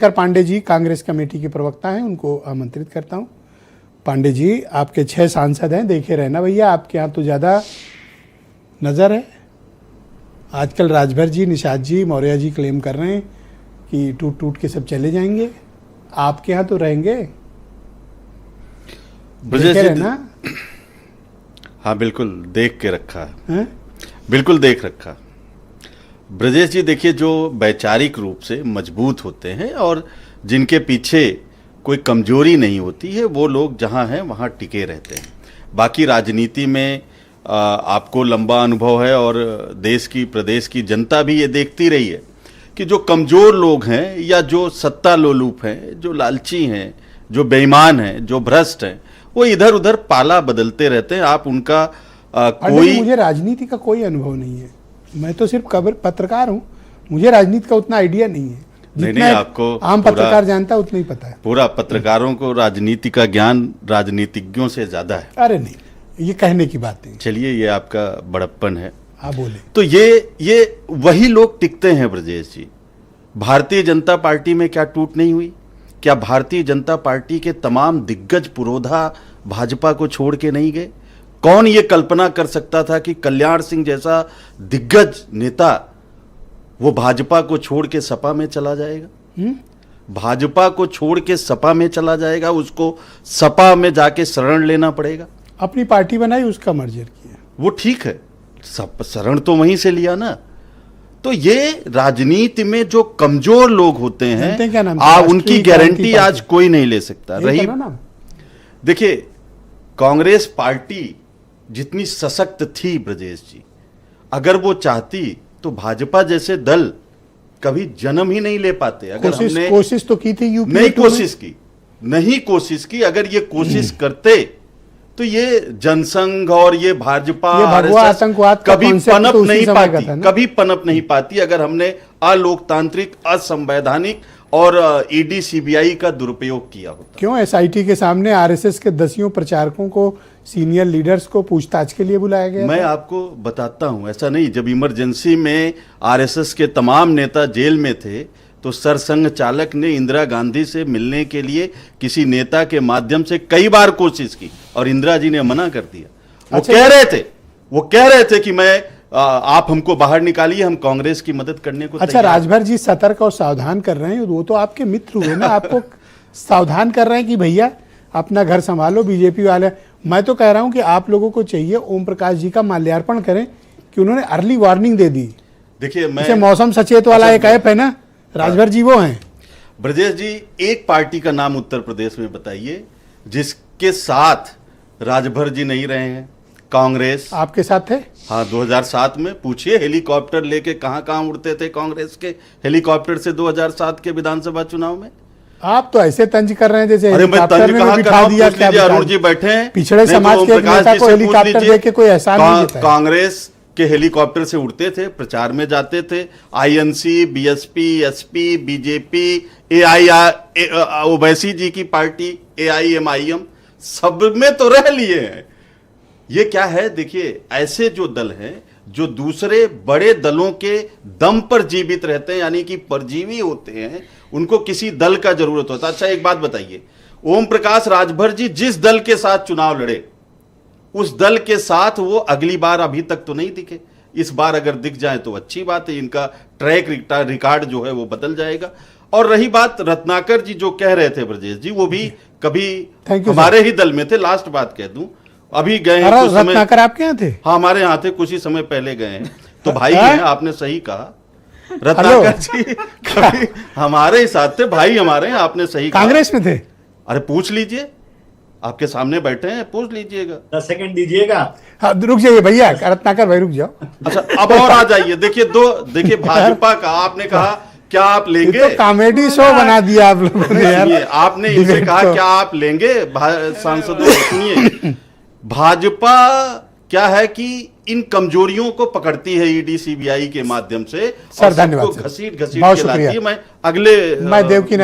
कर पांडे जी कांग्रेस कमेटी के प्रवक्ता हैं, उनको आमंत्रित करता हूं। पांडे जी, आपके 6 सांसद हैं, देखे रहना भैया, आपके यहाँ तो ज़्यादा नज़र है। आजकल राजभर जी, निषाद जी, मौर्य जी क्लेम कर रहे हैं कि टूट टूट के सब चले जाएंगे, आपके यहाँ तो रहेंगे। देखे रहना। हाँ बिल्कुल देख के रखा है, बिल्कुल देख रखा। ब्रजेश जी देखिए, जो वैचारिक रूप से मजबूत होते हैं और जिनके पीछे कोई कमजोरी नहीं होती है, वो लोग जहाँ हैं वहाँ टिके रहते हैं। बाकी राजनीति में आपको लंबा अनुभव है और देश की प्रदेश की जनता भी ये देखती रही है कि जो कमजोर लोग हैं या जो सत्ता लोलुप हैं, जो लालची हैं, जो बेईमान हैं, जो भ्रष्ट हैं, वो इधर उधर पाला बदलते रहते हैं। आप उनका कोई, मुझे राजनीति का कोई अनुभव नहीं है, मैं तो सिर्फ पत्रकार हूँ, मुझे राजनीति का उतना आइडिया नहीं है। नहीं, आपको आम पत्रकार जानता है उतना ही पता है। पूरा पत्रकारों को राजनीति का ज्ञान राजनीतिज्ञों से ज्यादा है। अरे नहीं, ये कहने की बात नहीं। चलिए, ये आपका बड़प्पन है। आप बोले तो ये वही लोग टिकते हैं। ब्रजेश जी, भारतीय जनता पार्टी में क्या टूट नहीं हुई? क्या भारतीय जनता पार्टी के तमाम दिग्गज पुरोधा भाजपा को छोड़ के नहीं गए? कौन ये कल्पना कर सकता था कि कल्याण सिंह जैसा दिग्गज नेता वो भाजपा को छोड़ के सपा में चला जाएगा? भाजपा को छोड़ के सपा में चला जाएगा, उसको सपा में जाके शरण लेना पड़ेगा। अपनी पार्टी बनाई, उसका मर्जर किया, वो ठीक है, शरण तो वहीं से लिया ना। तो ये राजनीति में जो कमजोर लोग होते हैं, क्या नाम, उनकी गारंटी आज कोई नहीं ले सकता। रही देखिए, कांग्रेस पार्टी जितनी सशक्त थी ब्रजेश जी, अगर वो चाहती तो भाजपा जैसे दल कभी जन्म ही नहीं ले पाते। अगर हमने कोशिश तो की थी, यूपी नहीं कोशिश की। अगर ये कोशिश करते तो ये जनसंघ और ये भाजपा आतंकवाद कभी पनप नहीं पाती अगर हमने अलोकतांत्रिक, असंवैधानिक और ईडी सीबीआई का दुरुपयोग किया होता। क्यों एसआईटी के सामने आरएसएस के 10 प्रचारकों को, सीनियर लीडर्स को पूछताछ के लिए बुलाया गया? मैं आपको बताता हूं, ऐसा नहीं। जब इमरजेंसी में आरएसएस के तमाम नेता जेल में थे तो सरसंघ चालक ने इंदिरा गांधी से मिलने के लिए किसी नेता के माध्यम से कई बार कोशिश की और इंदिरा जी ने मना कर दिया। वो कह रहे थे कि मैं आप हमको बाहर निकालिए, हम कांग्रेस की मदद करने को। अच्छा, राजभर जी सतर्क और सावधान कर रहे हैं, वो तो आपके मित्र हुए ना, आपको सावधान कर रहे हैं कि भैया अपना घर संभालो, बीजेपी वाले। मैं तो कह रहा हूं कि आप लोगों को चाहिए ओम प्रकाश जी का माल्यार्पण करें कि उन्होंने अर्ली वार्निंग दे दी। देखिए, मैं मौसम सचेत वाला एक ऐप है ना, राजभर जी वो हैं। ब्रजेश जी, एक पार्टी का नाम उत्तर प्रदेश में बताइए जिसके साथ राजभर जी नहीं रहे हैं। कांग्रेस आपके साथ थे? हाँ, 2007 में पूछिए, हेलीकॉप्टर लेके कहां कहां उड़ते थे कांग्रेस के हेलीकॉप्टर से 2007 के विधानसभा चुनाव में। आप तो ऐसे तंज कर रहे हैं जैसे हेलीकॉप्टर में बिठा दिया। अरुण जी बैठे हैं, पिछड़े समाज के एक नेता को हेलीकॉप्टर देके कोई एहसान नहीं देता है। कांग्रेस के हेलीकॉप्टर से उड़ते थे, प्रचार में जाते थे। INC, BSP, SP, BJP, Owaisi ji की पार्टी एआईएमआईएम, सब में तो रह लिए हैं। ये क्या है? देखिए, ऐसे जो दल हैं जो दूसरे बड़े दलों के दम पर जीवित रहते हैं, यानी कि परजीवी होते हैं, उनको किसी दल का जरूरत होता है। अच्छा, एक बात बताइए, ओम प्रकाश राजभर जी जिस दल के साथ चुनाव लड़े, उस दल के साथ वो अगली बार अभी तक तो नहीं दिखे। इस बार अगर दिख जाए तो अच्छी बात है, इनका ट्रैक रिकॉर्ड जो है वो बदल जाएगा। और रही बात रत्नाकर जी जो कह रहे थे ब्रजेश जी, वो भी कभी हमारे ही दल में थे। लास्ट बात कह दूं, अभी गए हैं कुछ समय। रत्नाकर आपके यहाँ थे? हाँ, हमारे यहाँ थे, कुछ ही समय पहले गए हैं। तो भाई हैं, आपने सही कहा। रत्नाकर जी कभी हमारे ही साथ थे, भाई हमारे हैं, आपने सही कहा। कांग्रेस में थे? अरे पूछ लीजिए, आपके सामने बैठे हैं, पूछ लीजिएगा। 10 सेकंड दीजिएगा। हाँ, रुक जाइए भैया, रत्नाकर भाई रुक जाओ। अच्छा, अब और आ जाइए। देखिए भाजपा का आपने कहा क्या आप लेंगे? तो कॉमेडी शो बना दिया आप लोगों ने यार। आपने इनसे कहा क्या आप लेंगे? सांसदों, सुनिए, भाजपा क्या है कि इन कमजोरियों को पकड़ती है ईडी सीबीआई के माध्यम से। सर धन्यवाद, घसीट के लाती है। मैं देवकी